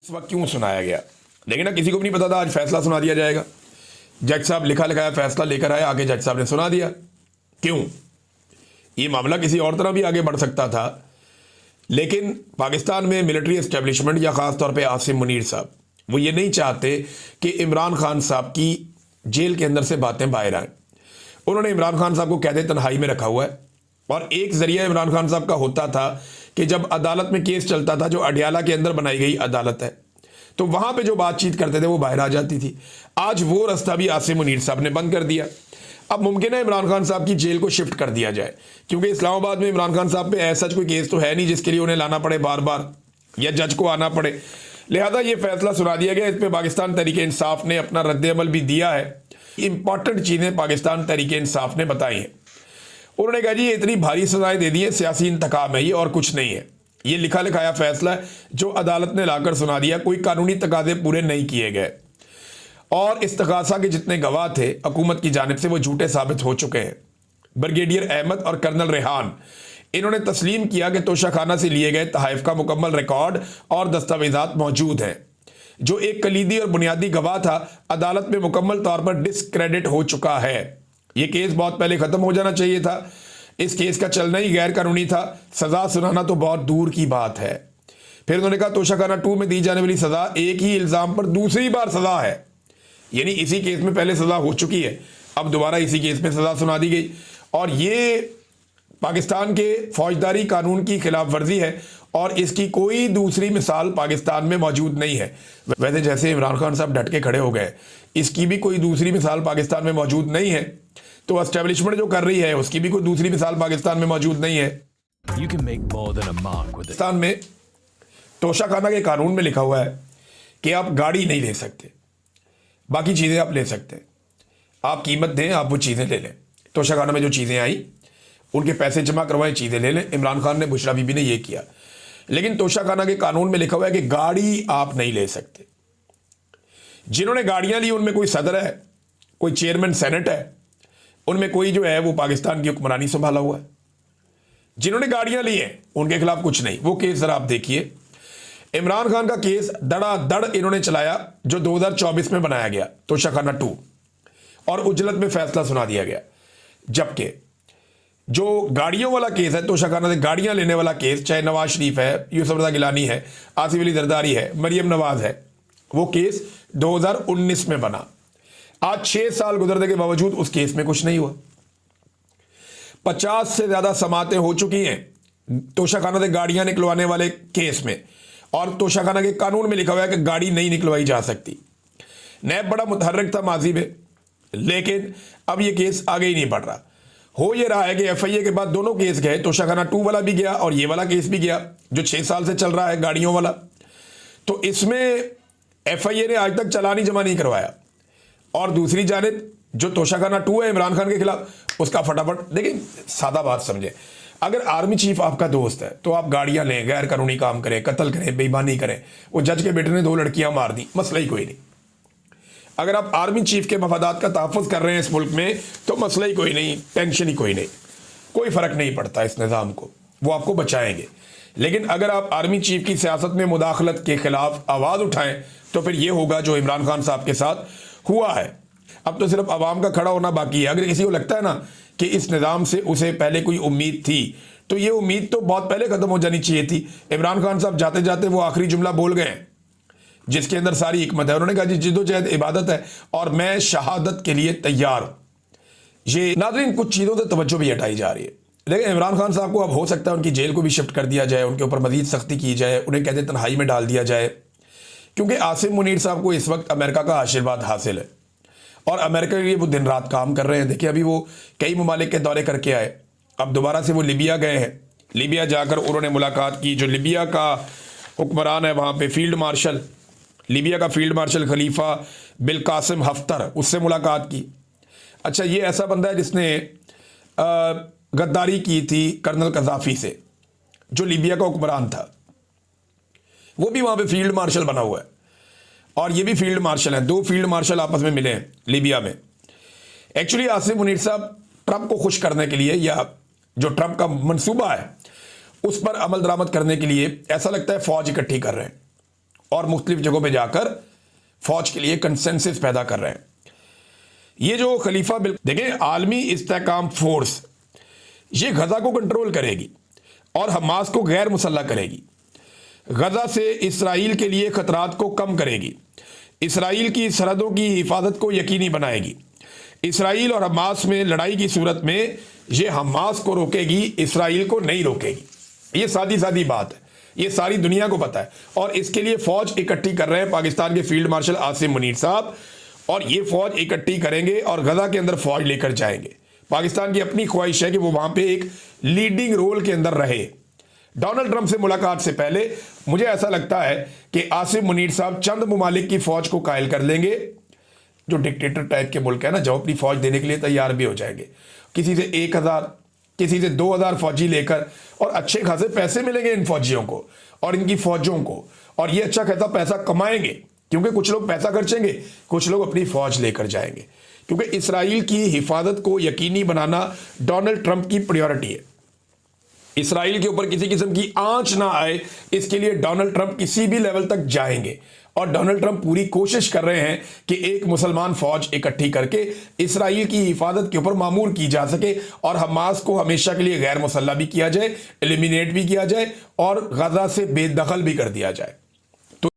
इस वक्त क्यों सुनाया गया, लेकिन ना किसी को भी नहीं पता था आज फैसला सुना दिया जाएगा। जज साहब लिखा लिखाया फैसला लेकर आए, आगे जज साहब ने सुना दिया। क्यों? ये मामला किसी और तरह भी आगे बढ़ सकता था, लेकिन पाकिस्तान में मिलिट्री एस्टेब्लिशमेंट या ख़ास तौर पे आसिम मुनीर साहब वो ये नहीं चाहते कि इमरान खान साहब की जेल के अंदर से बातें बाहर आए। उन्होंने इमरान खान साहब को कैद तन्हाई में रखा हुआ है, और एक जरिया इमरान खान साहब का होता था कि जब अदालत में केस चलता था, जो अडियाला के अंदर बनाई गई अदालत है, तो वहां पे जो बातचीत करते थे वो बाहर आ जाती थी। आज वो रास्ता भी आसिम मुनीर साहब ने बंद कर दिया। अब मुमकिन है इमरान खान साहब की जेल को शिफ्ट कर दिया जाए, क्योंकि इस्लामाबाद में इमरान खान साहब पे ऐसा कोई केस तो है नहीं जिसके लिए उन्हें लाना पड़े बार बार या जज को आना पड़े। लिहाजा ये फैसला सुना दिया गया। इस पर पाकिस्तान तहरीक इंसाफ ने अपना रद्द-ए-अमल भी दिया है। इंपॉर्टेंट चीज़ें पाकिस्तान तहरीक इंसाफ ने बताई हैं। उन्होंने कहा जी ये इतनी भारी सजाएं दे दी है, सियासी इंतकाम है ये, और कुछ नहीं है। ये लिखा लिखाया फैसला है जो अदालत ने लाकर सुना दिया। कोई कानूनी तकाजे पूरे नहीं किए गए, और इस्तगासा के जितने गवाह थे हुकूमत की जानिब से वो झूठे साबित हो चुके हैं। ब्रिगेडियर अहमद और कर्नल रेहान इन्होंने तस्लीम किया कि तोशाखाना से लिए गए तहाइफ का मुकम्मल रिकॉर्ड और दस्तावेजात मौजूद हैं। जो एक कलीदी और बुनियादी गवाह था, अदालत में मुकम्मल तौर पर डिस्क्रेडिट हो चुका है। यह केस बहुत पहले ख़त्म हो जाना चाहिए था। इस केस का चलना ही गैर कानूनी था। सज़ा सुनाना तो बहुत दूर की बात है। फिर उन्होंने कहा तोशाखाना 2 में दी जाने वाली सज़ा एक ही इल्ज़ाम पर दूसरी बार सज़ा है, यानी इसी केस में पहले सज़ा हो चुकी है, अब दोबारा इसी केस में सज़ा सुना दी गई। और ये पाकिस्तान के फौजदारी कानून की खिलाफ वर्जी है, और इसकी कोई दूसरी मिसाल पाकिस्तान में मौजूद नहीं है। वैसे जैसे इमरान खान साहब डट के खड़े हो गए, इसकी भी कोई दूसरी मिसाल पाकिस्तान में मौजूद नहीं है, तो एस्टेब्लिशमेंट जो कर रही है उसकी भी कोई दूसरी मिसाल पाकिस्तान में मौजूद नहीं है। पाकिस्तान में तोशाखाना के कानून में लिखा हुआ है कि आप गाड़ी नहीं ले सकते, बाकी चीज़ें आप ले सकते हैं। आप कीमत दें, आप वो चीज़ें ले लें। तोशाखाना में जो चीज़ें आई उनके पैसे जमा करवाएं, चीज़ें ले लें। इमरान खान ने, बुशरा बीबी ने ये किया। लेकिन तोशाखाना के कानून में लिखा हुआ है कि गाड़ी आप नहीं ले सकते। जिन्होंने गाड़ियां ली उनमें कोई सदर है, कोई चेयरमैन सेनेट है, उनमें कोई जो है वो पाकिस्तान की हुक्मरानी संभाला हुआ है। जिन्होंने गाड़ियां ली हैं उनके खिलाफ कुछ नहीं। वो केस जरा आप देखिए। इमरान खान का केस धड़ाधड़ इन्होंने चलाया जो 2024 में बनाया गया, तोशाखाना 2, और उजलत में फैसला सुना दिया गया। जबकि जो गाड़ियों वाला केस है, तोशाखाना से गाड़ियां लेने वाला केस, चाहे नवाज शरीफ है, यूसुफ रज़ा गिलानी है, आसिफ अली जरदारी है, मरियम नवाज है, वो केस 2019 में बना। आज 6 साल गुजरने के बावजूद उस केस में कुछ नहीं हुआ। 50 से ज्यादा समातें हो चुकी हैं तोशाखाना से गाड़ियां निकलवाने वाले केस में, और तोशाखाना के कानून में लिखा हुआ है कि गाड़ी नहीं निकलवाई जा सकती। नैब बड़ा मुतहर्रिक था माजी में, लेकिन अब यह केस आगे ही नहीं बढ़ रहा। हो यह रहा है कि FIA के बाद दोनों केस गए, तोशाखाना 2 वाला भी गया और ये वाला केस भी गया जो 6 साल से चल रहा है गाड़ियों वाला। तो इसमें FIA ने आज तक चालान ही जमा नहीं करवाया, और दूसरी जानिब जो तोशाखाना 2 है इमरान खान के खिलाफ, उसका फटाफट देखिए। सादा बात समझे, अगर आर्मी चीफ आपका दोस्त है तो आप गाड़ियां लें, गैर कानूनी काम करें, कत्ल करें, बेईमानी करें। वो जज के बेटे ने 2 लड़कियां मार दी, मसला ही कोई नहीं। अगर आप आर्मी चीफ के मफादात का तहफ़्फ़ुज़ कर रहे हैं इस मुल्क में, तो मसला ही कोई नहीं, टेंशन ही कोई नहीं, कोई फ़र्क नहीं पड़ता इस निज़ाम को, वो आपको बचाएंगे। लेकिन अगर आप आर्मी चीफ की सियासत में मुदाखलत के खिलाफ आवाज़ उठाएं, तो फिर ये होगा जो इमरान खान साहब के साथ हुआ है। अब तो सिर्फ आवाम का खड़ा होना बाकी है। अगर किसी को लगता है ना कि इस निज़ाम से उसे पहले कोई उम्मीद थी, तो ये उम्मीद तो बहुत पहले ख़त्म हो जानी चाहिए थी। इमरान खान साहब जाते जाते वो आखिरी जुमला बोल गए जिसके अंदर सारी हिकमत है। उन्होंने कहा जी जिद्दोजहद इबादत है और मैं शहादत के लिए तैयार हूँ। ये नाज़रीन कुछ चीज़ों से तवज्जो भी हटाई जा रही है। लेकिन इमरान खान साहब को अब हो सकता है उनकी जेल को भी शिफ्ट कर दिया जाए, उनके ऊपर मज़ीद सख्ती की जाए, उन्हें कहते तन्हाई में डाल दिया जाए, क्योंकि आसिम मुनीर साहब को इस वक्त अमेरिका का आशीर्वाद हासिल है, और अमेरिका के लिए वो दिन रात काम कर रहे हैं। देखिए अभी वो कई ममालिक के दौरे करके आए, अब दोबारा से वो लिबिया गए हैं। लिबिया जाकर उन्होंने मुलाकात की। जो लिबिया का हुक्मरान है वहाँ पे फील्ड मार्शल, लिबिया का फील्ड मार्शल खलीफा बिल कासिम हफ्तर, उससे मुलाकात की। अच्छा, ये ऐसा बंदा है जिसने गद्दारी की थी कर्नल कज़ाफ़ी से, जो लिबिया का हुक्मरान था, वो भी वहाँ पे फील्ड मार्शल बना हुआ है, और ये भी फील्ड मार्शल हैं। 2 फील्ड मार्शल आपस में मिले हैं लिबिया में। एक्चुअली आसिम मुनीर साहब ट्रंप को खुश करने के लिए, या जो ट्रंप का मंसूबा है उस पर अमल दरामद करने के लिए, ऐसा लगता है फौज इकट्ठी कर रहे हैं, और मुख्तलिफ जगहों पे जाकर फौज के लिए कंसेंसस पैदा कर रहे हैं। ये जो खलीफा बिल देखें, आलमी इस्तेहकाम फोर्स ये गजा को कंट्रोल करेगी और हमास को गैर मुसल्लह करेगी, गजा से इसराइल के लिए खतरात को कम करेगी, इसराइल की सरहदों की हिफाजत को यकीनी बनाएगी। इसराइल और हमास में लड़ाई की सूरत में ये हमास को रोकेगी, इसराइल को नहीं रोकेगी। ये सादी सादी बात है, ये सारी दुनिया को पता है। और इसके लिए फौज इकट्ठी कर रहे हैं पाकिस्तान के फील्ड मार्शल आसिम मुनीर साहब, और ये फौज इकट्ठी करेंगे और गजा के अंदर फौज लेकर जाएंगे। पाकिस्तान की अपनी ख्वाहिश है कि वो वहां पे एक लीडिंग रोल के अंदर रहे। डोनाल्ड ट्रंप से मुलाकात से पहले मुझे ऐसा लगता है कि आसिम मुनीर साहब चंद ममालिक की फौज को कायल कर लेंगे, जो डिक्टेटर टाइप के मुल्क है ना, जो अपनी फौज देने के लिए तैयार भी हो जाएंगे। किसी से 1000 किसी से 2000 फौजी लेकर, और अच्छे खासे पैसे मिलेंगे इन फौजियों को और इनकी फौजों को, और ये अच्छा खासा पैसा कमाएंगे, क्योंकि कुछ लोग पैसा खर्चेंगे, कुछ लोग अपनी फौज लेकर जाएंगे। क्योंकि इसराइल की हिफाजत को यकीनी बनाना डोनाल्ड ट्रंप की प्रायोरिटी है। इसराइल के ऊपर किसी किस्म की आंच ना आए, इसके लिए डोनाल्ड ट्रंप किसी भी लेवल तक जाएंगे। और डोनाल्ड ट्रंप पूरी कोशिश कर रहे हैं कि एक मुसलमान फौज इकट्ठी करके इसराइल की हिफाजत के ऊपर मामूर की जा सके और हमास को हमेशा के लिए गैर मुसल्लह भी किया जाए, एलिमिनेट भी किया जाए और गजा से बेदखल भी कर दिया जाए।